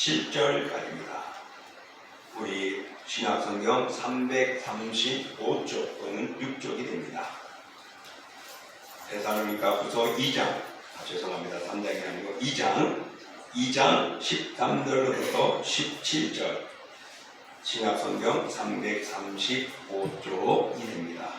17절까지입니다. 우리 신약성경 335쪽 또는 6쪽이 됩니다. 데살로니가후서 2장, 죄송합니다. 3장이 아니고 2장 13절부터 17절, 신약성경 335쪽이 됩니다.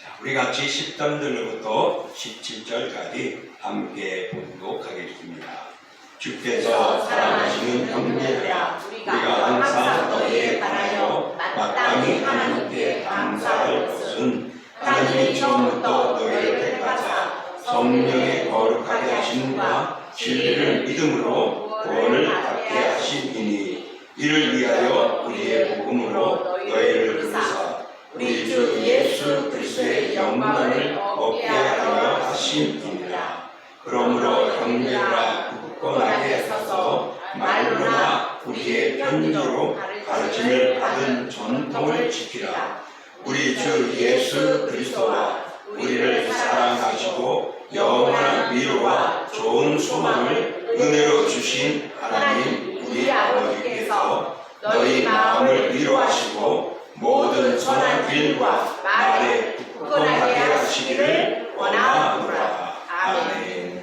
자, 우리 같이 13절부터 17절까지 함께 봉독하겠습니다. 주께서 사랑하시는 형제들아, 우리가 항상 너희에 관하여 마땅히 하나님께 감사할 것은 하나님이 처음부터 너희를 택하사 성령의 거룩하게 하심과 진리를 믿음으로 구원을 받게 하심이니, 이를 위하여 우리의 복음으로 너희를 부르사 우리 주 예수 그리스도의 영광을 얻게 하려 하심이니라. 그러므로 형제들아, 굳건하게 서서 말로나 우리의 편지로 가르침을 받은 전통을 지키라. 우리 주 예수 그리스도와 우리를 사랑하시고 영원한 위로와 좋은 소망을 은혜로 주신 하나님 우리 아버지께서 너희 마음을 위로하시고 모든 선한 일과 말에 굳건하게 하시기를 원하노라. 아멘.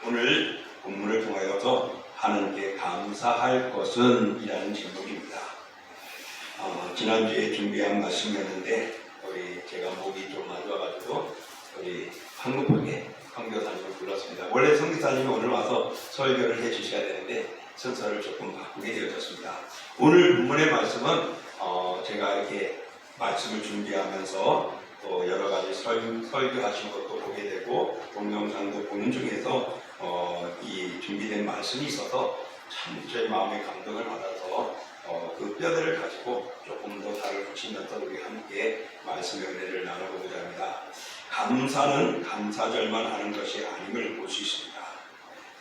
오늘 본문을 통하여서 하나님께 감사할 것은 이라는 제목입니다. 지난주에 준비한 말씀이었는데 제가 목이 좀 안 좋아가지고 우리 황급하게 황교사님을 불렀습니다. 원래 성교사님이 오늘 와서 설교를 해주셔야 되는데 순서를 조금 바꾸게 되어졌습니다. 오늘 본문의 말씀은 제가 이렇게 말씀을 준비하면서 또 여러 가지 설교하신 것도 보게 되고 동영상도 보는 중에서 이 준비된 말씀이 있어서 참 저희 마음에 감동을 받아서 그 뼈대를 가지고 조금 더 달을 붙이면서 우리 함께 말씀의 은혜를 나눠보고자 합니다. 감사는 감사절만 하는 것이 아님을 볼 수 있습니다.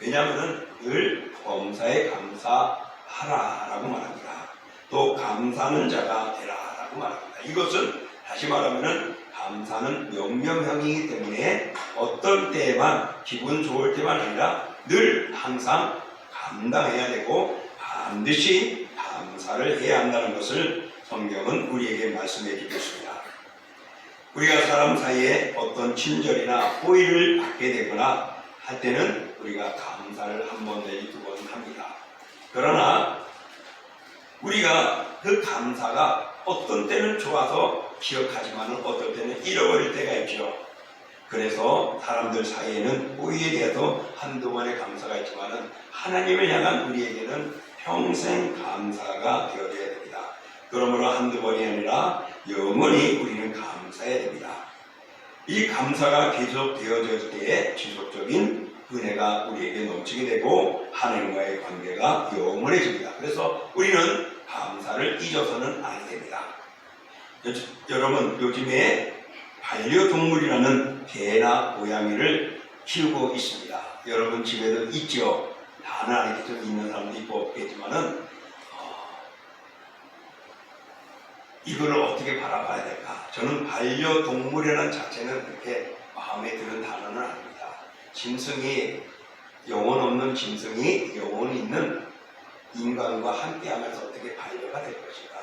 왜냐하면 늘 범사에 감사하라라고 말합니다. 또 감사하는 자가 되라라고 말합니다. 이것은 다시 말하면 감사는 명령형이기 때문에 어떤 때에만, 기분 좋을 때만 아니라 늘 항상 감당해야 되고 반드시 감사를 해야 한다는 것을 성경은 우리에게 말씀해 주고 있습니다. 우리가 사람 사이에 어떤 친절이나 호의를 받게 되거나 할 때는 우리가 감사를 한 번 내지 두 번 합니다. 그러나 우리가 그 감사가 어떤 때는 좋아서 기억하지만 어떤 때는 잃어버릴 때가 있죠. 그래서 사람들 사이에는 호의에 대해서 한두 번의 감사가 있지만 하나님을 향한 우리에게는 평생 감사가 되어져야 됩니다. 그러므로 한두 번이 아니라 영원히 우리는 감사해야 됩니다. 이 감사가 계속 되어질 때에 지속적인 은혜가 우리에게 넘치게 되고 하나님과의 관계가 영원해집니다. 그래서 우리는 감사를 잊어서는 안 됩니다. 여러분, 요즘에 반려동물이라는 개나 고양이를 키우고 있습니다. 여러분 집에도 있죠. 다는 아니겠죠. 있는 사람도 있고 없겠지만은 이걸 어떻게 바라봐야 될까? 저는 반려동물이라는 자체는 그렇게 마음에 드는 단어는 아닙니다. 짐승이, 영혼 없는 짐승이 영혼 있는 인간과 함께하면서 어떻게 반려가 될 것인가?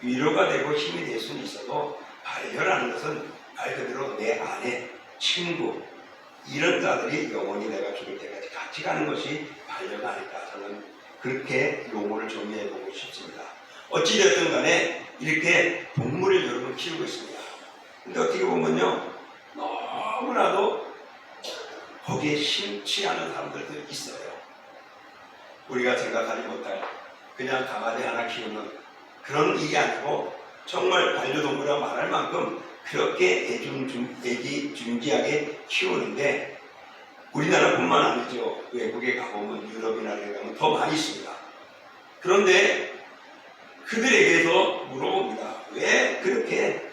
위로가 되고 힘이 될 수는 있어도 반려라는 것은 말 그대로 내 아내, 친구, 이런 자들이 영원히 내가 죽을 때까지 같이 가는 것이 반려가 아닐까. 저는 그렇게 용어를 정리해보고 싶습니다. 어찌되었든 간에 이렇게 동물을 여러분 키우고 있습니다. 근데 어떻게 보면요, 너무나도 거기에 심취 않은 사람들도 있어요. 우리가 생각하지 못할 그냥 강아지 하나 키우는 그런 일이 아니고 정말 반려동물이라고 말할 만큼 그렇게 애지중지하게 키우는데 우리나라뿐만 아니죠. 외국에 가보면 유럽이나 이런 데 가면 더 많이 있습니다. 그런데 그들에게서 물어봅니다. 왜 그렇게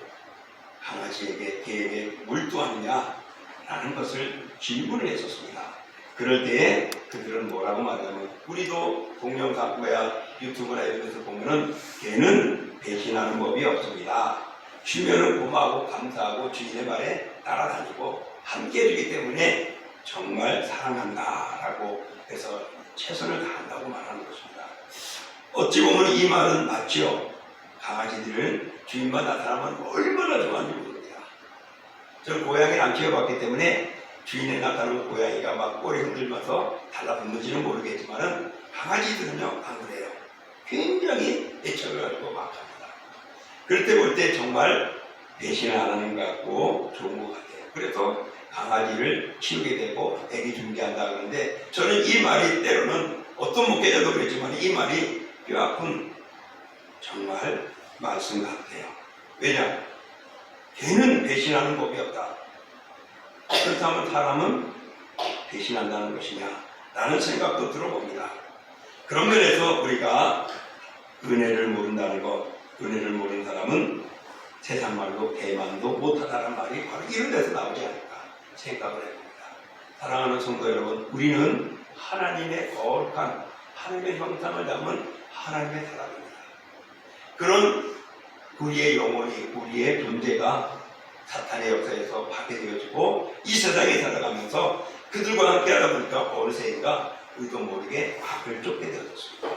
강아지에게, 개에게 몰두하느냐라는 것을 질문을 했었습니다. 그럴 때에 그들은 뭐라고 말하냐면 우리도 동영상 유튜브나 이런 데서 보면은 개는 배신하는 법이 없습니다. 주면은 고마워하고 감사하고 주인의 말에 따라다니고 함께 해주기 때문에 정말 사랑한다라고 해서 최선을 다한다고 말하는 것입니다. 어찌 보면 이 말은 맞죠. 강아지들은 주인만 나타나면 얼마나 좋아하는지 모릅니다. 저는 고양이를 안 키워봤기 때문에 주인에 나타나면 고양이가 막 꼬리 흔들면서 달라붙는지는 모르겠지만은 강아지들은요 안 그래요. 굉장히 애착을 가지고 막 합니다. 그럴 때 볼 때 정말 배신을 안 하는 것 같고 좋은 것 같아요. 그래서 강아지를 키우게 되고 애기 준비한다 그러는데 저는 이 말이 때로는 어떤 목회자도 그랬지만 이 말이 뼈아픈 정말 말씀 같아요. 왜냐? 걔는 배신하는 법이 없다. 그렇다면 사람은 배신한다는 것이냐? 라는 생각도 들어봅니다. 그런 면에서 우리가 은혜를 모른다는 것, 은혜를 모르는 사람은 세상 말로 배만도 못하다는 말이 바로 이런 데서 나오지 않을까 생각을 해봅니다. 사랑하는 성도 여러분, 우리는 하나님의 거룩한 하나님의 형상을 담은 하나님의 사람입니다. 그런 우리의 영혼이, 우리의 존재가 사탄의 역사에서 파괴되어지고 이 세상에 살아가면서 그들과 함께 하다 보니까 어느새인가 우리도 모르게 악을 쫓게 되었습니다.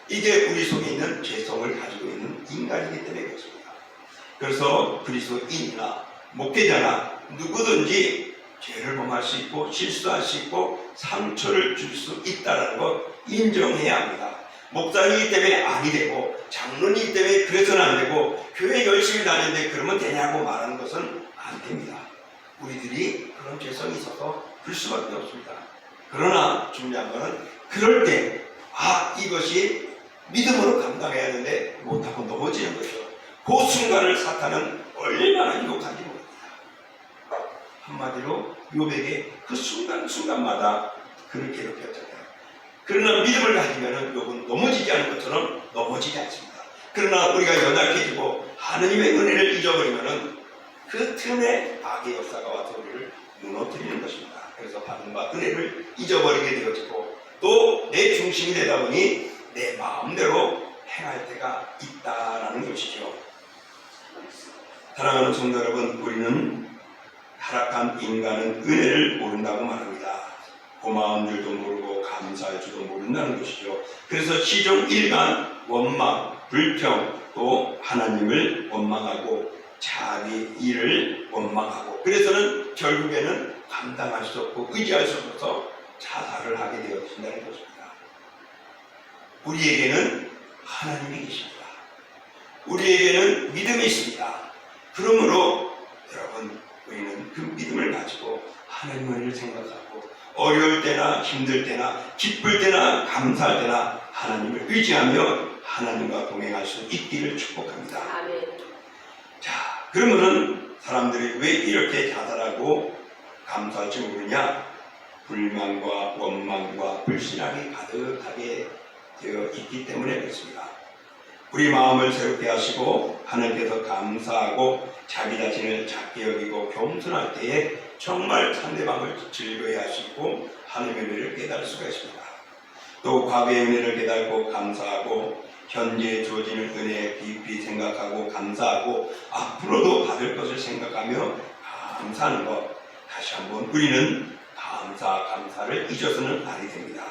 이게 우리 속에 있는 죄성을 가지고 있는 인간이기 때문에 그렇습니다. 그래서 그리스도인이나 목회자나 누구든지 죄를 범할 수 있고 실수할 수 있고 상처를 줄 수 있다는 것 인정해야 합니다. 목사이기 때문에 아니 되고 장로이기 때문에 그래서는 안 되고 교회 열심히 다니는데 그러면 되냐고 말하는 것은 안 됩니다. 우리들이 그런 죄성이 있어서 그럴 수밖에 없습니다. 그러나 중요한 것은 그럴 때 이것이 믿음으로 감당해야 하는데 못하고 넘어지는 거죠. 그 순간을 사탄은 얼마나 유혹한지 모릅니다. 한마디로 욥에게 그 순간순간마다 그를 괴롭혔잖아요. 그러나 믿음을 가지면 욥은 넘어지지 않은 것처럼 넘어지지 않습니다. 그러나 우리가 연약해지고 하느님의 은혜를 잊어버리면 그 틈에 악의 역사가 와서 우리를 무너뜨리는 것입니다. 그래서 받은바 은혜를 잊어버리게 되어지고 또 내 중심이 되다 보니 내 마음대로 행할 때가 있다라는 것이죠. 사랑하는 성도 여러분, 우리는 타락한 인간은 은혜를 모른다고 말합니다. 고마운 줄도 모르고 감사할 줄도 모른다는 것이죠. 그래서 시종일관 원망, 불평, 또 하나님을 원망하고 자기 일을 원망하고 그래서는 결국에는 감당할 수 없고 의지할 수 없어서 자살을 하게 되어진다는 것입니다. 우리에게는 하나님이 계십니다. 우리에게는 믿음이 있습니다. 그러므로 여러분 우리는 그 믿음을 가지고 하나님을 생각하고 어려울 때나 힘들 때나 기쁠 때나 감사할 때나 하나님을 의지하며 하나님과 동행할 수 있기를 축복합니다. 아멘. 자, 그러면은 사람들이 왜 이렇게 자살하고 감사할 줄 모르냐? 불만과 원망과 불신앙이 가득하게 되어 있기 때문에 그렇습니다. 우리 마음을 새롭게 하시고 하나님께서 감사하고 자기 자신을 작게 여기고 겸손할 때에 정말 상대방을 즐거워해 하시고 하나님의 은혜를 깨달을 수가 있습니다. 또 과거의 은혜를 깨달고 감사하고 현재 주어지는 은혜에 깊이 생각하고 감사하고 앞으로도 받을 것을 생각하며 감사하는 것, 다시 한번 우리는 감사를 잊어서는 아니 됩니다.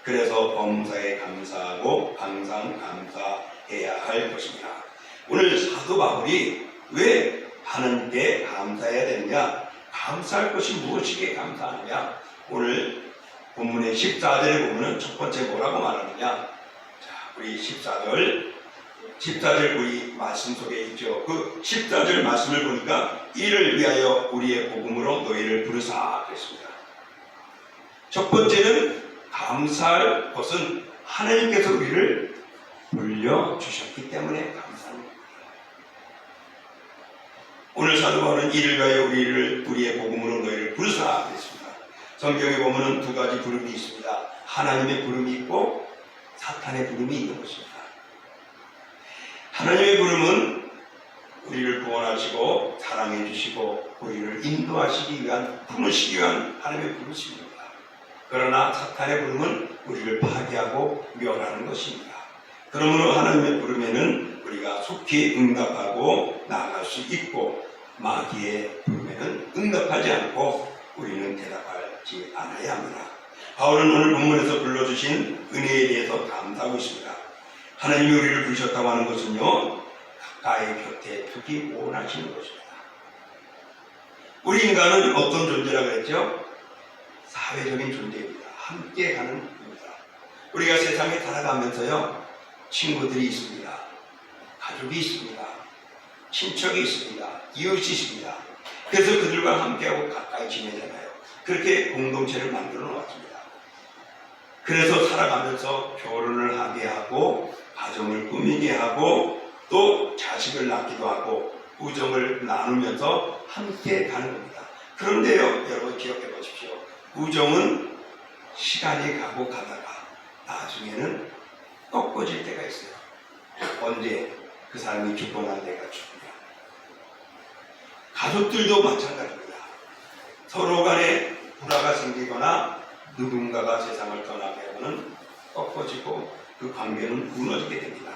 그래서 범사에 감사하고 항상 감사해야 할 것입니다. 오늘 사도 바울이 왜 하나님께 감사해야 되느냐, 감사할 것이 무엇이기에 감사하느냐, 오늘 본문의 14절에 보면 첫 번째 뭐라고 말하느냐. 자, 우리 14절 우리 말씀 속에 있죠. 그 14절 말씀을 보니까 이를 위하여 우리의 복음으로 너희를 부르사 그랬습니다. 첫 번째는 감사할 것은 하나님께서 우리를 불려주셨기 때문에 감사합니다. 오늘 사도 바울은 이를 위하여 우리의 복음으로 너희를 부르사 그랬습니다. 성경에 보면 두 가지 부름이 있습니다. 하나님의 부름이 있고 사탄의 부름이 있는 것입니다. 하나님의 부름은 우리를 구원하시고 사랑해 주시고 우리를 인도하시기 위한, 품으시기 위한 하나님의 부르심입니다. 그러나 사탄의 부름은 우리를 파괴하고 멸하는 것입니다. 그러므로 하나님의 부름에는 우리가 속히 응답하고 나아갈 수 있고 마귀의 부름에는 응답하지 않고 우리는 대답하지 않아야 합니다. 바울은 오늘 본문에서 불러주신 은혜에 대해서 감사하고 있습니다. 하나님이 우리를 부르셨다고 하는 것은요, 가까이 곁에 두기 원하시는 것입니다. 우리 인간은 어떤 존재라고 그랬죠? 사회적인 존재입니다. 함께 가는 겁니다. 우리가 세상에 살아가면서요, 친구들이 있습니다. 가족이 있습니다. 친척이 있습니다. 이웃이 있습니다. 그래서 그들과 함께하고 가까이 지내잖아요. 그렇게 공동체를 만들어 놓았습니다. 그래서 살아가면서 결혼을 하게 하고 가정을 꾸미게 하고 또 자식을 낳기도 하고 우정을 나누면서 함께 가는 겁니다. 그런데요, 여러분 기억해 보십시오. 우정은 시간이 가고 가다가 나중에는 꺾어질 때가 있어요. 언제? 그 사람이 죽고 난 때가 죽으면. 가족들도 마찬가지입니다. 서로 간에 불화가 생기거나 누군가가 세상을 떠나게 하면 꺾어지고 그 관계는 무너지게 됩니다.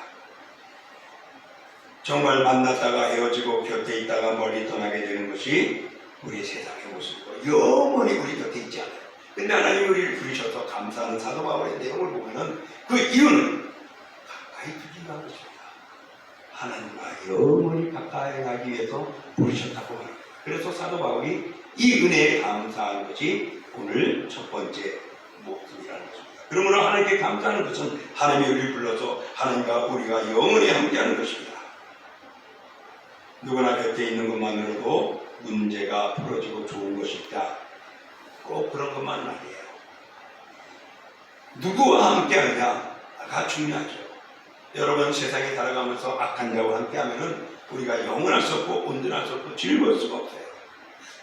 정말 만났다가 헤어지고 곁에 있다가 멀리 떠나게 되는 것이 우리 세상의 모습이고 영원히 우리 곁에 있지 않아요. 근데 하나님이 우리를 부르셔서 감사하는 사도 바울의 내용을 보면은 그 이유는 가까이 두기가 하는 것입니다. 하나님과 영원히 가까이 가기 위해서 부르셨다고 합니다. 그래서 사도 바울이 이 은혜에 감사하는 것이 오늘 첫 번째 목적이라는 것입니다. 그러므로 하나님께 감사하는 것은 하나님이 우리를 불러서 하나님과 우리가 영원히 함께하는 것입니다. 누구나 곁에 있는 것만으로도 문제가 풀어지고 좋은 것이 있다. 꼭 그런 것만은 아니에요. 누구와 함께하느냐가 중요하죠. 여러분 세상에 살아가면서 악한 자와 함께하면은 우리가 영원할 수 없고 온전할 수 없고 즐거울 수가 없어요.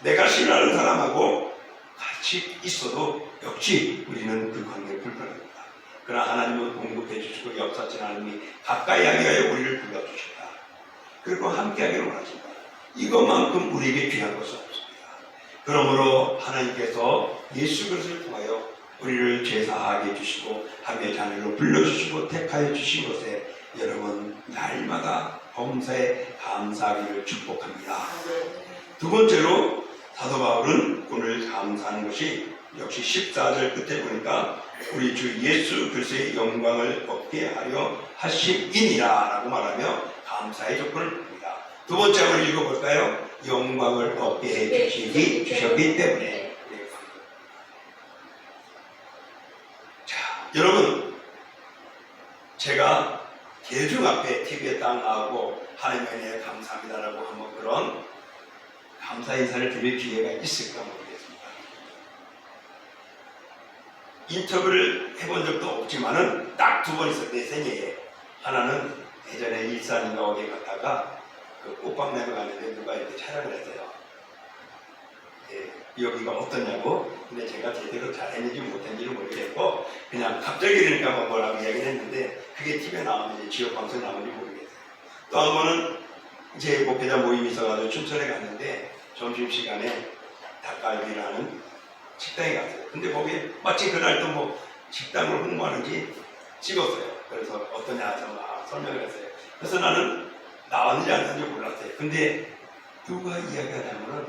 내가 싫어하는 사람하고 같이 있어도 역시 우리는 그 관계를 불편합니다. 그러나 하나님은 공급해 주시고 역사하신 하나님이 가까이 하기 위하여 우리를 불러주신다. 그리고 함께하기를 원하신다. 이것만큼 우리에게 귀한 것은 없습니다. 그러므로 하나님께서 예수 그리스도를 통하여 우리를 제사하게 해주시고 함의 자녀로 불러주시고 택하여 주신 것에 여러분 날마다 범사에 감사하기를 축복합니다. 두 번째로 사도 바울은 오늘 감사하는 것이 역시 14절 끝에 보니까 우리 주 예수 그리스도의 영광을 얻게 하려 하심이니라 라고 말하며 감사의 조건을 봅니다. 두 번째 한번 읽어볼까요? 영광을 얻게 해주셨기 때문에. 자, 여러분 제가 대중 앞에 TV에 딱 나오고 하나님에 대해 감사합니다라고 하면 그런 감사 인사를 드릴 기회가 있을까 모르겠습니다. 인터뷰를 해본 적도 없지만은 딱 두 번 있어요. 내 생애에. 하나는 예전에 일산인가 어디 갔다가 그 꽃방내고 가는데 누가 이렇게 촬영을 했어요. 예, 여기가 어떠냐고. 근데 제가 제대로 잘했는지 못했는지를 모르겠고 그냥 갑자기 그러니까 뭐라고 이야기를 했는데 그게 TV에 나오면 이제 지역방송에 나오는지 모르겠어요. 또 한 번은 이제 목회자 모임이 있어가지고 춘천에 갔는데 점심시간에 닭갈비를 하는 식당에 갔어요. 근데 거기에 마치 그날도 뭐 식당을 홍보하는지 찍었어요. 그래서 어떠냐 해서 막 설명을 했어요. 그래서 나는 나왔는지 안 나왔는지 몰랐어요. 근데 누가 이야기하냐면은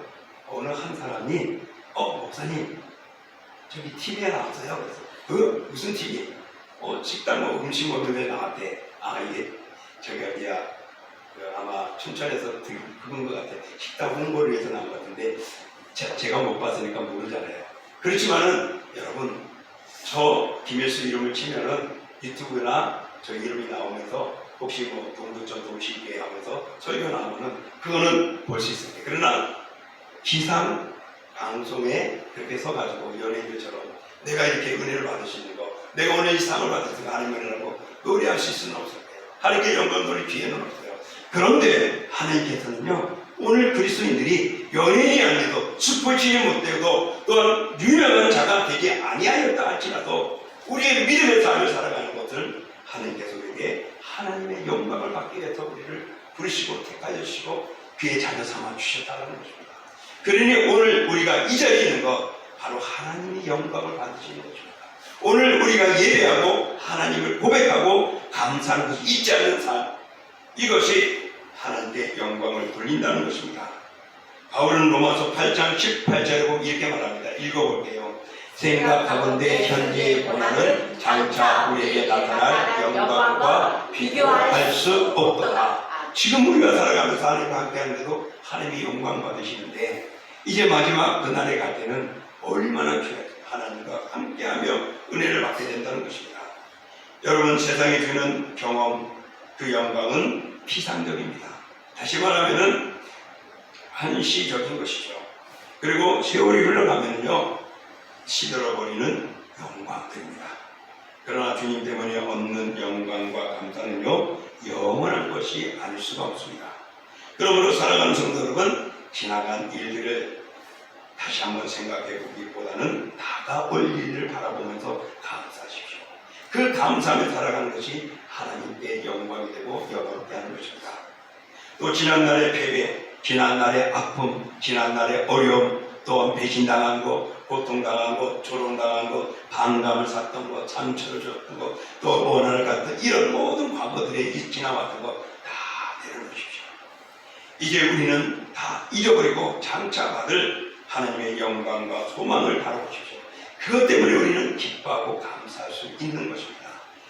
어느 한 사람이 목사님 저기 TV에 나왔어요. 그래서 무슨 TV? 식당 뭐 음식 먹는 데 나왔대. 이게 저기 어디야 아마 춘천에서 그런 것 같아요. 식당 홍보를 위해서 나온 것 같은데 제가 못 봤으니까 모르잖아요. 그렇지만은 여러분 저 김일수 이름을 치면은 유튜브나 저 이름이 나오면서 혹시 뭐 동두천 도시교회 하면서 설교 나오면은 그거는 볼 수 있습니다. 그러나 기상 방송에 그렇게 서가지고 연예인들처럼 내가 이렇게 은혜를 받을 수 있는 거, 내가 오늘 이 상을 받을 수 있는 하나님이라고 노래할 수 있을 수는 없을 거예요. 하나님께 영광 돌릴 기회는 없어요. 그런데 하나님께서는요 오늘 그리스도인들이 연예인이 아니어도 스포츠인이 못되고 또한 유명한 자가 되지 아니하였다 할지라도 우리의 믿음의 삶을 살아가는 것을 하나님께서 우리에게 하나님의 영광을 받기 위해서 우리를 부르시고 택하여 주시고 그의 자녀 삼아 주셨다는 것입니다. 그러니 오늘 우리가 이 자리에 있는 것 바로 하나님의 영광을 받으시는 것입니다. 오늘 우리가 예배하고 하나님을 고백하고 감사하는 것이 잊지 않는 삶, 이것이 하나님께 영광을 돌린다는 것입니다. 바울은 로마서 8장 18절에 보면 이렇게 말합니다. 읽어볼게요. 생각하건대 현재의 고난은 장차 우리에게 나타날 영광과 비교할 수 없도다. 지금 우리가 살아가면서 하나님과 함께하는데도 하나님이 영광 받으시는데 이제 마지막 그날에 갈 때는 얼마나 하나님과 함께하며 은혜를 받게 된다는 것입니다. 여러분, 세상이 주는 경험, 그 영광은 피상적입니다. 다시 말하면 한시적인 것이죠. 그리고 세월이 흘러가면요 시들어버리는 영광들입니다. 그러나 주님 때문에 얻는 영광과 감사는요 영원한 것이 아닐 수가 없습니다. 그러므로 살아가는 성도 여러분, 지나간 일들을 다시 한번 생각해 보기보다는 다가올 일을 바라보면서 감사하십시오. 그 감사하며 살아가는 것이 하나님께 영광이 되고 영광케 하는 것입니다. 또 지난날의 패배, 지난날의 아픔, 지난날의 어려움, 또한 배신당한 것, 고통당한 것, 조롱당한 것, 반감을 샀던 것, 상처를 줬던 것, 또 원한을 갖던 이런 모든 과거들에 지나왔던 것 다 내려놓으십시오. 이제 우리는 다 잊어버리고 장차 받을 하나님의 영광과 소망을 바라보십시오. 그것 때문에 우리는 기뻐하고 감사할 수 있는 것입니다.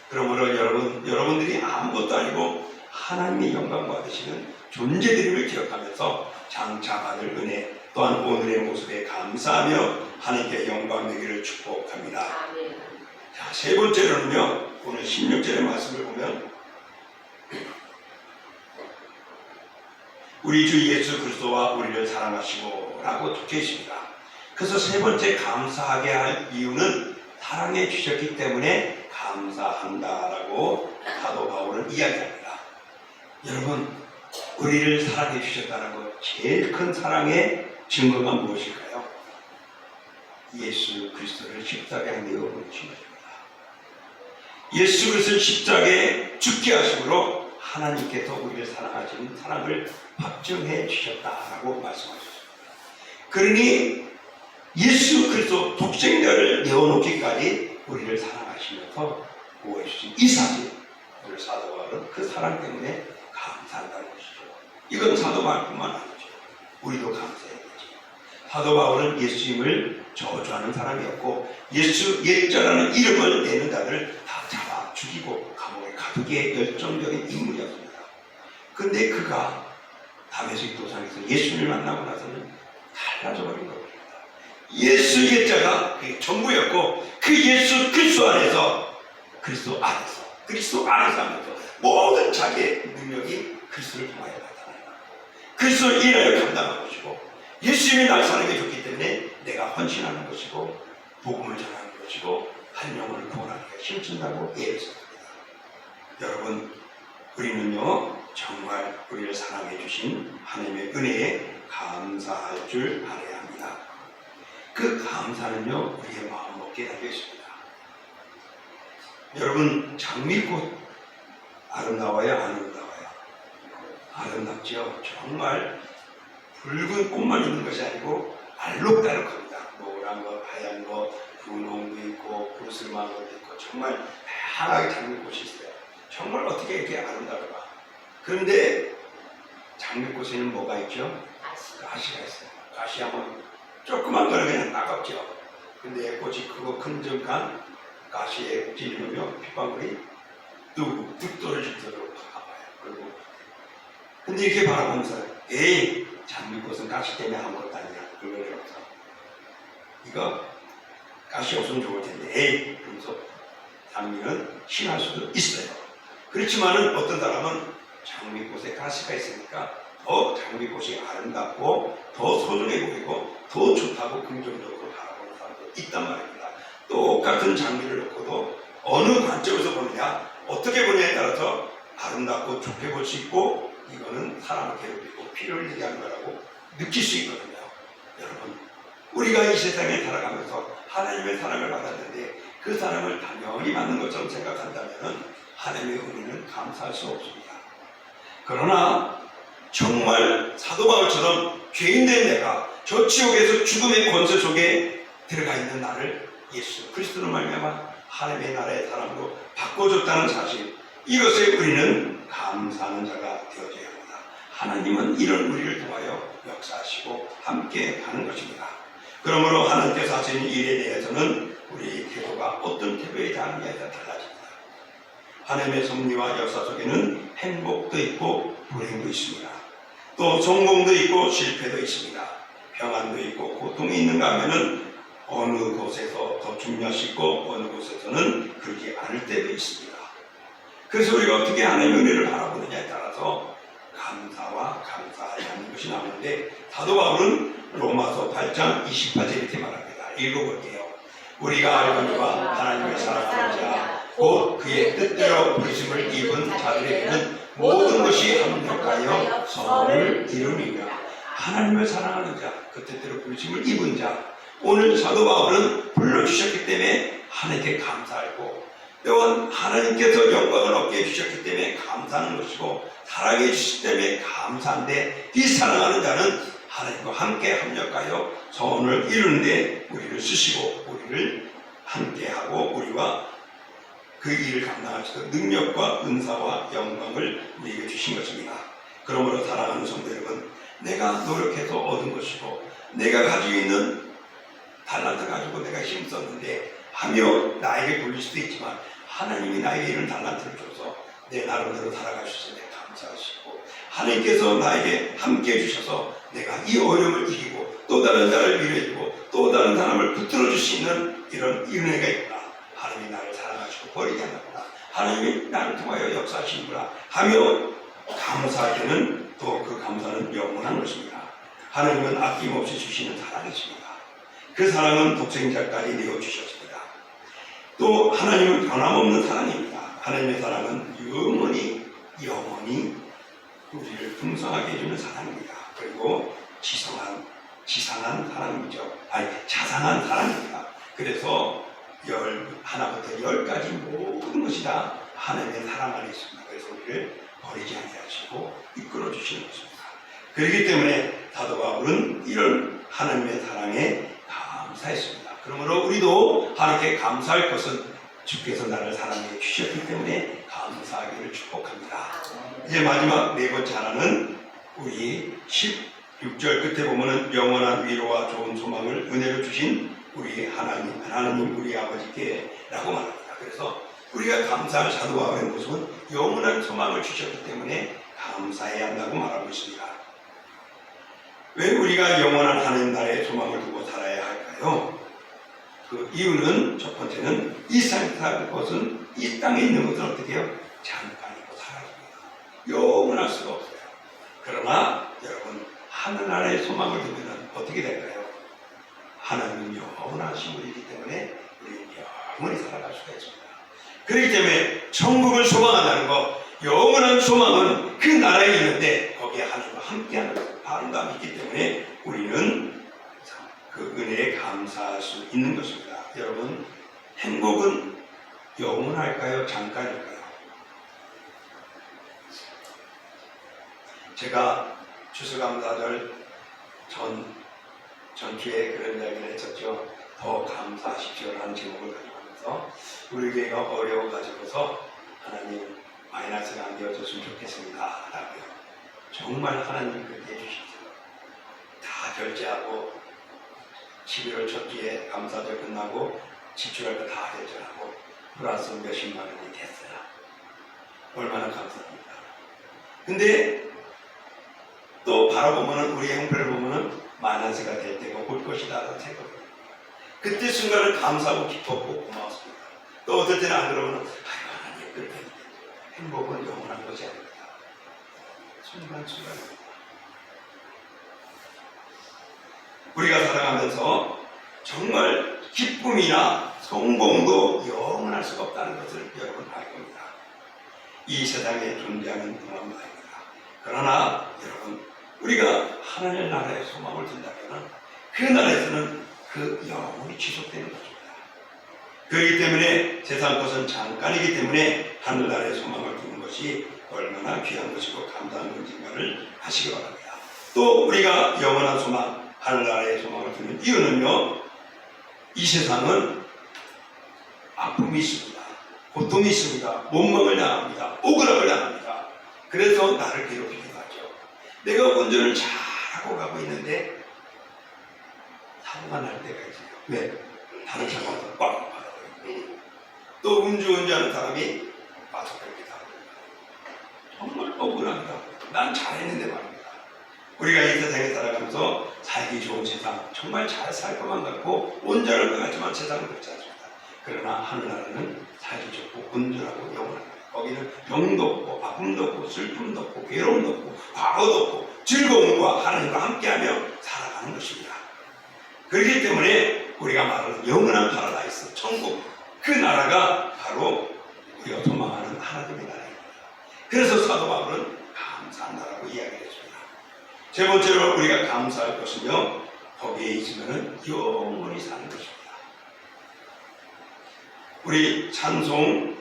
그러므로 여러분들이 아무것도 아니고 하나님의 영광 받으시는 존재들임을 기억하면서 장차 받을 은혜, 또한 오늘의 모습에 감사하며 하나님께 영광 되기를 축복합니다. 자, 세 번째로는요, 오늘 16절의 말씀을 보면 우리 주 예수 그리스도와 우리를 사랑하시고 라고 적혀 있습니다. 그래서 세 번째 감사하게 할 이유는 사랑해 주셨기 때문에 감사한다라고 사도 바울은 이야기합니다. 여러분, 우리를 사랑해 주셨다는 것, 제일 큰 사랑의 증거가 무엇일까요? 예수 그리스도를 십자가에 내어 보내신 것입니다. 예수 그리스도를 십자가에 죽게 하심으로 하나님께서 우리를 사랑하시는 사랑을 확증해 주셨다라고 말씀하셨습니다. 그러니 예수 그리스도 독생자를 내어놓기까지 우리를 사랑하시면서 보호해 주신 이 사실, 우리 사도 바울은 그 사랑 때문에 감사한다는 것이죠. 이건 사도 바울뿐만 아니죠. 우리도 감사해야 되죠. 사도 바울은 예수님을 저주하는 사람이었고 예수 예자라는 이름을 내는 자를 다 잡아 죽이고 감옥에 가두기에 열정적인 인물이었습니다. 그런데 그가 다메섹 도상에서 예수님을 만나고 나서는 달라져 버린 겁니다. 예수 예자가 그의 전부였고 그 예수 그리스도 안에서 그리스도 안에서 하면서 모든 자기의 능력이 그리스도를 통하여 나타나요. 그리스도를 인하여 감당한 것이고 예수님이 날 사랑해 줬기 때문에 내가 헌신하는 것이고 복음을 전하는 것이고 한 영혼을 구원하기가 힘준다고 예언했습니다. 여러분, 우리는요 정말 우리를 사랑해 주신 하나님의 은혜에 감사할 줄 알아야 합니다. 그 감사는요 우리의 마음 먹기에 달려 있습니다. 여러분, 장미꽃 아름다워요? 안 아름다워요? 아름답죠. 정말 붉은 꽃만 있는 것이 아니고 알록달록합니다. 노란 것, 하얀 것, 분홍도 있고 부스름한 것도 있고 정말 다양하게 장미꽃이 있어요. 정말 어떻게 이렇게 아름다울까? 그런데 장미꽃에는 뭐가 있죠? 가시가 있어요. 가시하면 조그만 거는 그냥 따갑죠. 근데 꽃이 크고 큼직한 가시에 찔리면 핏방울이 뚝뚝 떨어질 정도로 아파요. 그리고 근데 이렇게 바라보면서 에이, 장미꽃은 가시 때문에 아무것도 아니야. 그걸 없어. 이거 가시 없으면 좋을 텐데 에이, 그러면서 장미는 신할 수도 있어요. 그렇지만은 어떤 사람은 장미꽃에 가시가 있으니까 더 장미꽃이 아름답고 더 소중해 보이고 더 좋다고 긍정적으로 바라보는 사람도 있단 말입니다. 똑같은 장미를 놓고도 어느 관점에서 보느냐, 어떻게 보느냐에 따라서 아름답고 좋게 볼 수 있고 이거는 사람을 괴롭히고 피를 흘리게 하는 거라고 느낄 수 있거든요. 여러분, 우리가 이 세상에 살아가면서 하나님의 사랑을 받았는데 그 사랑을 당연히 받는 것처럼 생각한다면 하나님의 은혜는 감사할 수 없습니다. 그러나 정말 사도 바울처럼 죄인된 내가 저 지옥에서 죽음의 권세 속에 들어가 있는 나를 예수 그리스도로 말미암아 하나님의 나라의 사람으로 바꿔줬다는 사실, 이것에 우리는 감사하는 자가 되어져야 합니다. 하나님은 이런 우리를 통하여 역사하시고 함께 하는 것입니다. 그러므로 하나님께서 하시는 일에 대해서는 우리 태도가 어떤 태도에 대하느냐에 따라 달라집니다. 하나님의 섭리와 역사 속에는 행복도 있고 불행도 있습니다. 또 성공도 있고 실패도 있습니다. 평안도 있고 고통이 있는가 하면은 어느 곳에서 더 중요하시고 어느 곳에서는 그렇지 않을 때도 있습니다. 그래서 우리가 어떻게 하나님의 은혜를 바라보느냐에 따라서 감사와 감사하지 않는 것이 나오는데, 사도 바울은 로마서 8장 28절 이렇게 말합니다. 읽어볼게요. 우리가 알거니와 하나님의 사랑하는 자 곧 그의 뜻대로 부르심을 입은 자들에게는 모든 것이 합력하여 선을 이루니라. 하나님을 사랑하는 자, 그 뜻대로 부르심을 입은 자, 오늘 사도 바울은 불러주셨기 때문에 하나님께 감사하고, 또한 하나님께서 영광을 얻게 해주셨기 때문에 감사하는 것이고, 사랑해 주시기 때문에 감사한데, 이 사랑하는 자는 하나님과 함께 합력하여 선을 이루는데 우리를 쓰시고 우리를 함께하고 우리와 그 일을 감당할 수 있는 능력과 은사와 영광을 우리에게 주신 것입니다. 그러므로 사랑하는 성도 여러분, 내가 노력해서 얻은 것이고 내가 가지고 있는 달란트 가지고 내가 힘썼는데 하며 나에게 돌릴 수도 있지만, 하나님이 나에게 이런 달란트를 줘서 내 나름대로 살아갈 수 있을 때 감사하시고, 하나님께서 나에게 함께 해주셔서 내가 이 어려움을 이기고 또 다른 자를 위로해주고 또 다른 사람을 붙들어 줄 수 있는 이런 은혜가 있구나. 하나님이 나를 사랑하시고 버리지 않았구나. 하나님이 나를 통하여 역사하시는구나 하며 감사할 때는 또 그 감사는 영원한 것입니다. 하나님은 아낌없이 주시는 사랑이십니다. 그 사랑은 독생자까지 내어주셨습니다. 또 하나님은 변함없는 사랑입니다. 하나님의 사랑은 영원히 우리를 풍성하게 해주는 사랑입니다. 그리고 지상한 사랑이죠. 자상한 사랑입니다. 그래서 하나부터 10까지 모든 것이 다 하나님의 사랑 안에 있습니다. 그래서 우리를 버리지 아니하시고 이끌어 주시는 것입니다. 그렇기 때문에 사도 바울은 이런 하나님의 사랑에 감사했습니다. 그러므로 우리도 하나님께 감사할 것은 주께서 나를 사랑해 주셨기 때문에 감사하기를 축복합니다. 이제 마지막 네 번째 하나는 우리 16절 끝에 보면은 영원한 위로와 좋은 소망을 은혜로 주신 우리 하나님 우리 아버지께 라고 말합니다. 그래서 우리가 감사할 사도 바울의 모습은 영원한 소망을 주셨기 때문에 감사해야 한다고 말하고 있습니다. 왜 우리가 영원한 하나님 나라의 소망을 두고 살아야 할까요? 그 이유는 첫 번째는 이 세상에 살 것은, 이 땅에 있는 것은 어떻게 해요? 잠깐이고 사라집니다. 영원할 수가 없어요. 그러나 여러분, 하늘나라의 소망을 두면 어떻게 될까요? 하나님은 영원하신 분이기 때문에 우리는 영원히 살아갈 수가 있습니다. 그렇기 때문에 천국을 소망한다는 것, 영원한 소망은 그 나라에 있는데 거기에 하나님과 함께하는 아름다움이 있기 때문에 우리는 그 은혜에 감사할 수 있는 것입니다. 여러분, 행복은 영원할까요? 잠깐일까요? 제가 추수감사절 전주에 그런 이야기를 했었죠. 더 감사하십시오라는 제목을 가져가면서 우리 교회가 어려워가지고서 하나님 마이너스가 안 되어졌으면 좋겠습니다 라고요. 정말 하나님 그렇게 해주십시오. 다 결제하고 11월 첫 주에 감사절 끝나고 지출할 거 다 결제하고 플러스 몇십만 원이 됐어요. 얼마나 감사합니까? 근데 또 바라보면은 우리 형편을 보면은 마이너스가 될 때가 올 것이다 생각합니다. 그때 순간은 감사하고 기뻤고 고마웠습니다. 또 어떨 때는 안 그러면은 하나님 그렇게 행복은 영원한 것이 아닙니다. 순간순간입니다. 우리가 살아가면서 정말 기쁨이나 성공도 영원할 수가 없다는 것을 여러분 알 겁니다. 이 세상에 존재하는 동안 말입니다. 그러나 여러분, 우리가 하나님의 나라에 소망을 둔다면 그 나라에서는 그 영원히 지속되는 것입니다. 그렇기 때문에 세상 것은 잠깐이기 때문에 하늘나라에 소망을 두는 것이 얼마나 귀한 것이고 감사한 것인가를 아시기 바랍니다. 또 우리가 영원한 소망, 하늘나라에 소망을 두는 이유는요, 이 세상은 아픔이 있습니다. 고통이 있습니다. 못망을 당합니다. 억울함을 당합니다. 그래서 나를 괴롭히기도 하죠. 내가 운전을 잘하고 가고 있는데 하루만 할 때가 있어요. 왜? 다른 사람한테 꽉 받아버리고 또 음주운전하는 사람이 빠져버립니다. 정말 억울합니다. 난 잘했는데 말입니다. 우리가 이 세상에 살아가면서 살기 좋은 세상, 정말 잘 살 것만 같고 온전할 것 같지만 세상은 그렇지 않습니다. 그러나 하늘나라는 살기 좋고 온전하고 영원합니다. 거기는 병도 없고 아픔도 없고 슬픔도 없고 괴로움도 없고 과거도 없고 즐거움과 하나님과 함께하며 살아가는 것입니다. 그렇기 때문에 우리가 말하는 영원한 파라다이스, 천국, 그 나라가 바로 우리가 도망하는 하나님의 나라입니다. 그래서 사도 바울은 감사한 나라고 이야기했습니다. 세 번째로 우리가 감사할 것은요, 거기에 있으면 영원히 사는 것입니다. 우리 찬송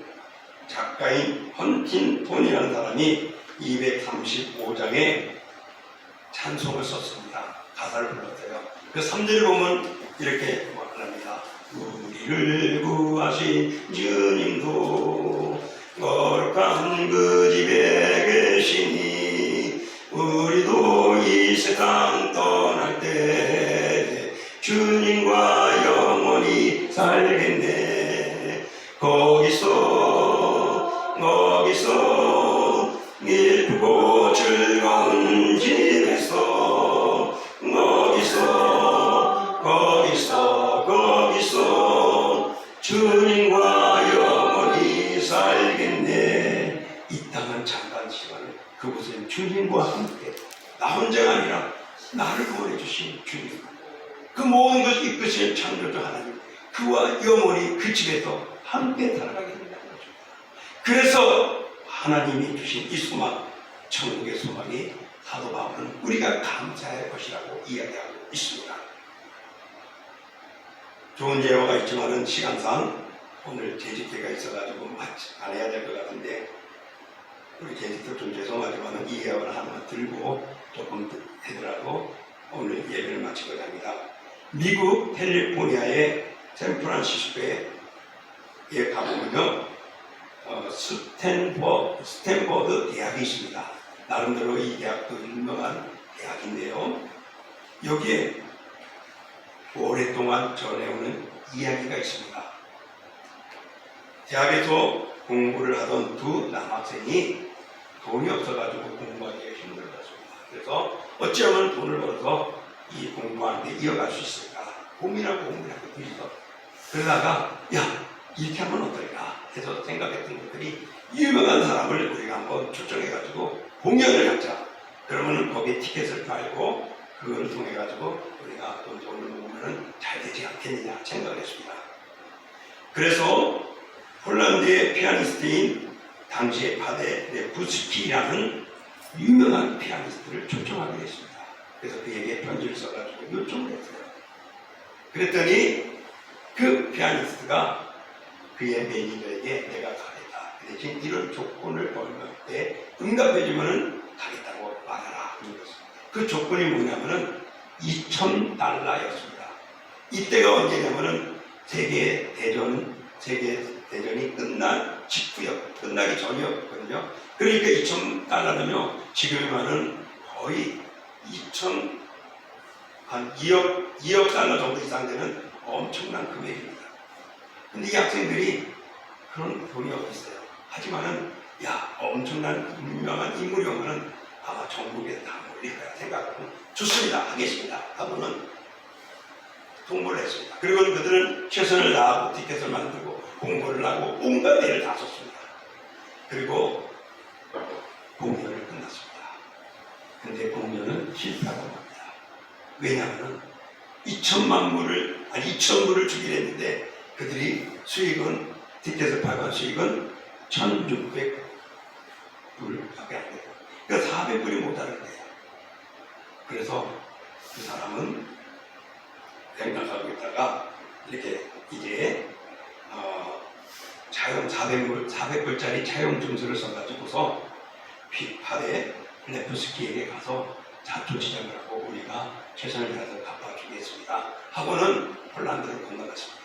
작가인 헌틴 톤이라는 사람이 235장에 찬송을 썼습니다. 가사를 불렀어요. 그 3절을 보면 이렇게 말합니다. 우리를 구하신 주님도 거룩한 그 집에 계시니 우리도 이 세상 떠날 때 주님과 영원히 살겠네. 거기서 예쁘고 즐거운 집에서 거기서 주님과 영원히 살겠네. 이 땅은 잠깐 시간을 그곳에 주님과 함께, 나 혼자가 아니라 나를 구원해 주신 주님, 그 모든 것을 이끄신 창조주 하나님, 그와 영원히 그 집에서 함께 살아가게 된다는 것입니다. 그래서 하나님이 주신 이 소망, 천국의 소망이 사도 바울은 우리가 감사할 것이라고 이야기하고 있습니다. 좋은 예화가 있지만은 시간상 오늘 재직회가 있어가지고 안 해야 될 것 같은데, 우리 재직도 좀 죄송하지만은 이 예화를 하나만 들고 조금 해더라도 오늘 예배를 마치고자 합니다. 미국 캘리포니아의 샌프란시스코에 가보면요, 스탠퍼드 대학이 있습니다. 나름대로 이 대학도 유명한 대학인데요, 여기에 오랫동안 전해오는 이야기가 있습니다. 대학에서 공부를 하던 두 남학생이 돈이 없어가지고 공부하기가 힘들었습니다. 그래서 어찌하면 돈을 벌어서 이 공부하는 데 이어갈 수 있을까 고민하고 둘이서 그러다가 이렇게 하면 어떨까 해서 생각했던 것들이, 유명한 사람을 우리가 한번 초청해가지고 공연을 갖자. 그러면 거기에 티켓을 팔고 그걸 통해가지고 우리가 돈을 모으면 잘 되지 않겠느냐 생각을 했습니다. 그래서 폴란드의 피아니스트인 당시의 바데 레프스키라는 유명한 피아니스트를 초청하게 됐습니다. 그래서 그에게 편지를 써가지고 요청을 했어요. 그랬더니 그 피아니스트가 그의 매니저에게 내가 가겠다, 그 대신 이런 조건을 걸면 때 응답해주면 가겠다고 말하라. 그 조건이 뭐냐면은 $2,000였습니다. 이때가 언제냐면은 세계 대전이 끝난 직후였, 끝나기 전이었거든요. 그러니까 $2,000면요, 지금이면은 거의 2억 달러 정도 이상 되는 엄청난 금액입니다. 근데 이 학생들이 그런 돈이 어디 있어요. 하지만은 엄청난 유명한 인물이 오면은 아마 전국에 다 몰릴 거야 생각하고 좋습니다, 하겠습니다 하고는 통보를 했습니다. 그리고 그들은 최선을 다하고 티켓을 만들고 공부를 하고 온갖 애를 다 썼습니다. 그리고 공연을 끝났습니다. 근데 공연은 실패하고 맙니다. 왜냐하면 2,000불을 주기로 했는데 그들이 수익은, 티켓을 팔고 수익은 1,600불밖에 안 돼요. 그러니까 400불이 못하는 거예요. 그래서 그 사람은 생각하고 있다가 이렇게 이제 400불짜리 차용 증서를 써가지고서 바데 레프스키에게 가서 자초지정을 하고 우리가 최선을 다해서 갚아주겠습니다 하고는 폴란드로 건너갔습니다.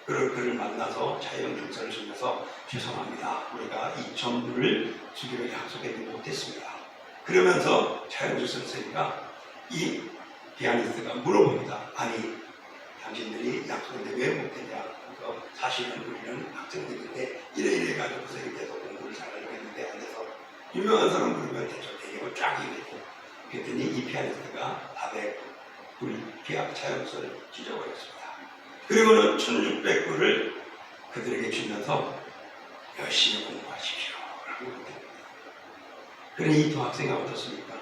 그리고 그를 만나서 차용 증서를 주면서 죄송합니다, 우리가 2,000불을 주기로 약속했는데 못했습니다. 그러면서 차용 증서를 쓰니까 이 피아니스트가 물어봅니다. 아니 당신들이 약속인데 왜 못했냐. 그래서 사실은 우리는 학생들인데 이래 가지고서 이렇게 공부를 잘하려고 했는데 안 돼서 유명한 사람 부르면 대충 대개고 쫙 이랬고 그랬더니 이 피아니스트가 답에 우리 계약 차용서를 찢어버렸습니다. 그리고는 1600불을 그들에게 주면서 열심히 공부하십시오 라고 그랬습니다. 그러니 이 두 학생이 어떻습니까?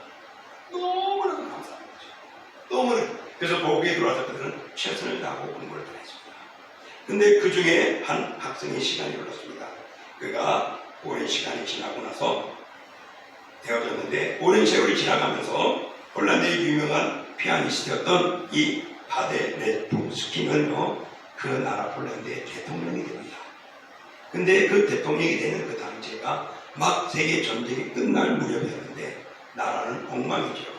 너무나도 감사한 거죠. 너무나도. 그래서 거기에 들어와서 그들은 최선을 다하고 공부를 다 했습니다. 근데 그 중에 한 학생의 시간이 흘렀습니다. 그가 오랜 시간이 지나고 나서 되어졌는데 오랜 세월이 지나가면서 폴란드의 유명한 피아니스트였던 이 바데레투스키는요 그 나라 폴란드의 대통령이 됩니다. 근데 그 대통령이 되는 그 당시가 막 세계 전쟁이 끝날 무렵이었는데 나라는 엉망이죠.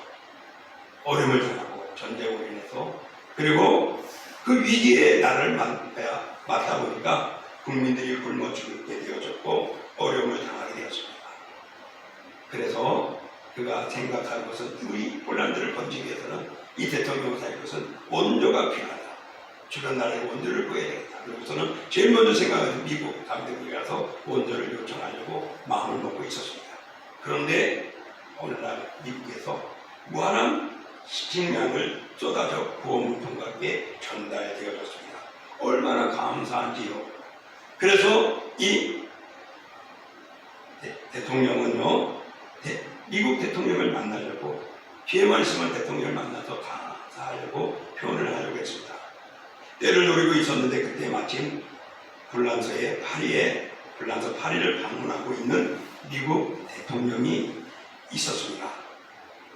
어려움을 당하고 전쟁으로 인해서 그리고 그 위기에 나라를 맞다 보니까 국민들이 굶어 죽게 되어졌고 어려움을 당하게 되었습니다. 그래서 그가 생각한 것은 우리 폴란드를 건지기 위해서는 이 대통령을 살 것은 원조가 필요하다. 주변 나라에 원조를 구해야 되겠다. 그리고서는 제일 먼저 생각하는 미국 당대국에 가서 원조를 요청하려고 마음을 먹고 있었습니다. 그런데 오늘날 미국에서 무한한 식량을 쏟아져 구호물품과 함께 전달되어졌습니다. 얼마나 감사한지요. 그래서 이 대통령은요 미국 대통령을 만나려고 기회만 있으면 대통령을 만나서 감사하려고 표현을 하려고 했습니다. 때를 노리고 있었는데 그때 마침 불란서 파리를 방문하고 있는 미국 대통령이 있었습니다.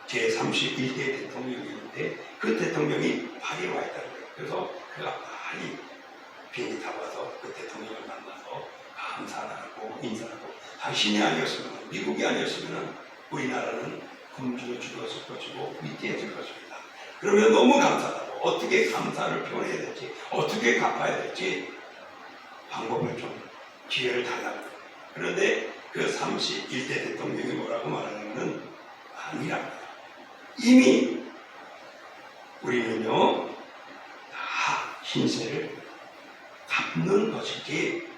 제31대 대통령이었는데 그 대통령이 파리에 와 있다는 거예요. 그래서 그가 빨리 비행기 타고 와서 그 대통령을 만나서 감사하고 인사하고 당신이 아니었으면 미국이 아니었으면 우리나라는 굶주려 죽었을 것이고 위태해질 것입니다. 그러면 너무 감사하다고 어떻게 감사를 표현해야 될지 어떻게 갚아야 될지 방법을 좀 기회를 달라고. 그런데 그 31대 대통령이 뭐라고 말하냐면 아니랍니다. 이미 우리는요 다 신세를 갚는 것이지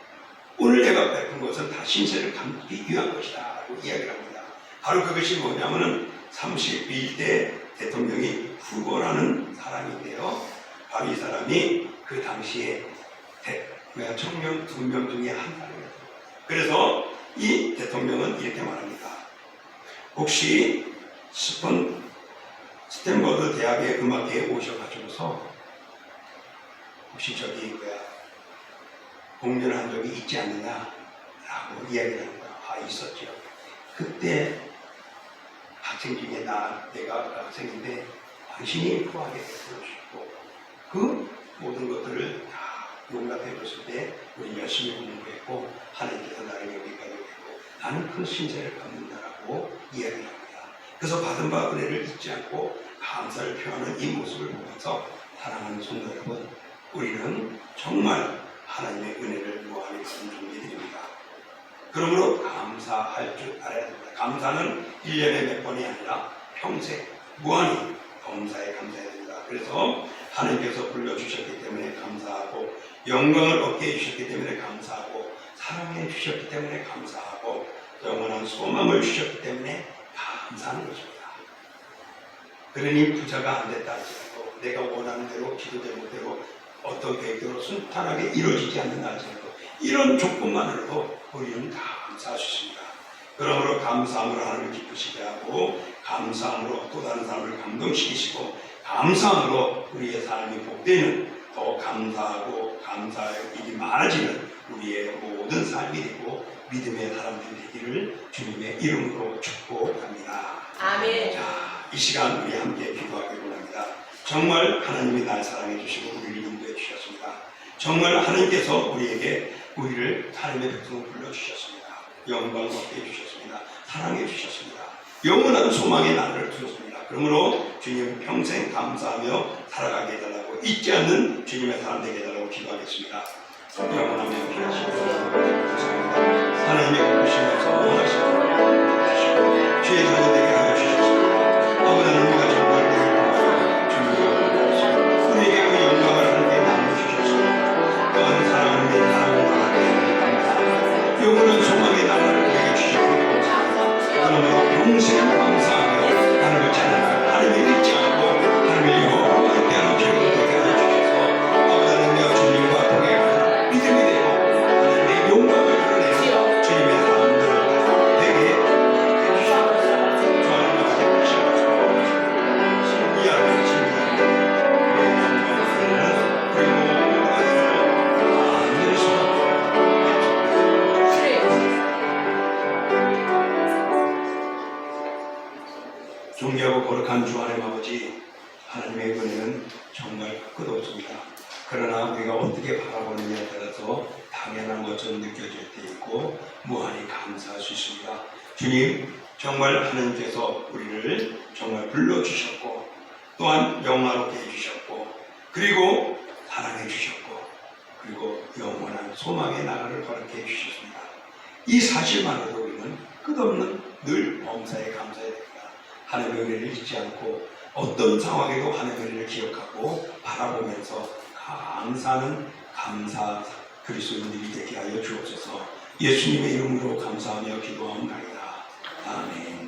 오늘 내가 베푼 것은 다 신세를 갚기 위한 것이다 라고 이야기를 합니다. 바로 그것이 뭐냐면은 31대 대통령이 후보라는 사람인데요. 바로 이 사람이 그 당시에 청년 2명 중에 한 사람이었어요. 그래서 이 대통령은 이렇게 말합니다. 혹시 스탠퍼드 대학의 음악회에 오셔가지고서 혹시 공연한 적이 있지 않느냐라고 이야기를 합니다. 있었죠. 그때 학생 중에 내가 학생인데 당신이 후하게 베풀어주시고 그 모든 것들을 다 용납해 줬을 때 우리 열심히 공부했고 하나님께서 나를 여기까지 했고 나는 그 신세를 갚는다라고 이야기를 합니다. 그래서 받은 바 은혜를 잊지 않고 감사를 표하는 이 모습을 보면서 사랑하는 성도 여러분, 우리는 정말 하나님의 은혜를 무한히 받은 존재들입니다. 그러므로 감사할 줄 알아야 됩니다. 감사는 1년에 몇 번이 아니라 평생 무한히 범사에 감사해야 됩니다. 그래서 하나님께서 불러주셨기 때문에 감사하고 영광을 얻게 해주셨기 때문에 감사하고 사랑해 주셨기 때문에 감사하고 영원한 소망을 주셨기 때문에 감사하는 것입니다. 그러니 부자가 안 됐다 할지라도 내가 원하는 대로 기도 제목대로 어떤 계획대로 순탄하게 이루어지지 않는다 할지라도 이런 조건만으로도 우리는 다 감사할 수 있습니다. 그러므로 감사함으로 하나님을 기쁘시게 하고 감사함으로 또 다른 사람을 감동시키시고 감사함으로 우리의 삶이 복되는 더 감사하고 감사의 일이 많아지는 우리의 모든 삶이 되고 믿음의 사람들이 되기를 주님의 이름으로 축복합니다. 아멘. 자, 이 시간 우리 함께 기도하기를 원합니다. 정말 하나님이 날 사랑해 주시고 우리를 인도해 주셨습니다. 정말 하나님께서 우리를 하나님의 백성을 불러주셨습니다. 영광을 얻게 해주셨습니다. 사랑해 주셨습니다. 영원한 소망의 나라를 주셨습니다. 그러므로 주님 평생 감사하며 살아가게 해달라고 잊지 않는 주님의 사람 되게 해달라고 기도하겠습니다. 영원하며 피하시고 하나님의 부르심에서 원하시고 주의 자녀 되게 하여 주셨습니다. 아버지 하나님 우리가 정말 우리를 통하여 주님의 영광을 우리에게 그 영광을 하나님께 존귀하고 거룩한 주 하나님 아버지, 하나님의 은혜는 정말 끝없습니다. 그러나 우리가 어떻게 바라보느냐에 따라서 당연한 것처럼 느껴질 때 있고 무한히 감사할 수 있습니다. 주님, 정말 하나님께서 우리를 정말 불러주셨고 또한 영화롭게 해주셨고 그리고 사랑해 주셨고 그리고 영원한 소망의 나라를 허락해 주셨습니다. 이 사실만으로도 우리는 끝없는 늘 범사에 감사해야 됩니다. 하나님의 은혜를 잊지 않고 어떤 상황에도 하나님의 은혜를 기억하고 바라보면서 감사하는 감사 그리스도인들이 되게 하여 주옵소서. 예수님의 이름으로 감사하며 기도하옵나이다. 아멘.